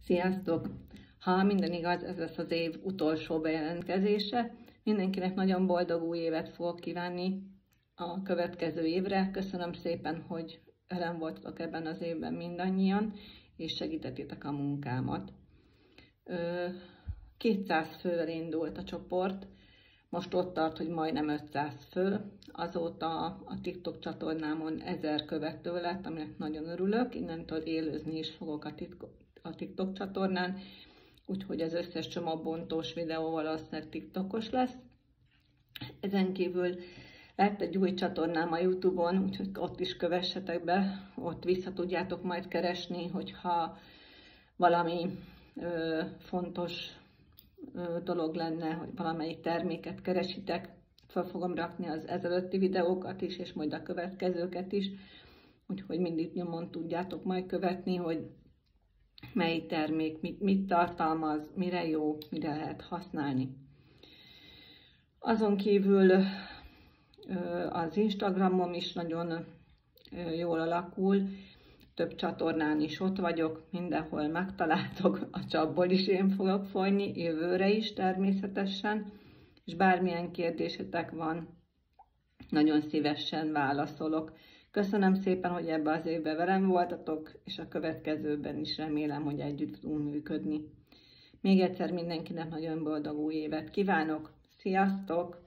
Sziasztok! Ha minden igaz, ez lesz az év utolsó bejelentkezése. Mindenkinek nagyon boldog új évet fogok kívánni a következő évre. Köszönöm szépen, hogy velem voltatok ebben az évben mindannyian, és segítettétek a munkámat. 200 fővel indult a csoport, most ott tart, hogy majdnem 500 fő. Azóta a TikTok csatornámon 1000 követő lett, aminek nagyon örülök. Innentől élőzni is fogok a TikTok csatornán, úgyhogy az összes csomagbontós videó valószínűleg TikTokos lesz. Ezen kívül lett egy új csatornám a YouTube-on, úgyhogy ott is kövessetek be, ott vissza tudjátok majd keresni, hogyha valami fontos dolog lenne, hogy valamelyik terméket keresitek, fel fogom rakni az ezelőtti videókat is, és majd a következőket is, úgyhogy mindig nyomon tudjátok majd követni, hogy mely termék mit tartalmaz, mire jó, mire lehet használni. Azon kívül az Instagramom is nagyon jól alakul, több csatornán is ott vagyok, mindenhol megtaláltok, a csapból is én fogok folyni, jövőre is természetesen, és bármilyen kérdésetek van, nagyon szívesen válaszolok. Köszönöm szépen, hogy ebbe az évben velem voltatok, és a következőben is remélem, hogy együtt tudunk működni. Még egyszer mindenkinek nagyon boldog új évet kívánok! Sziasztok!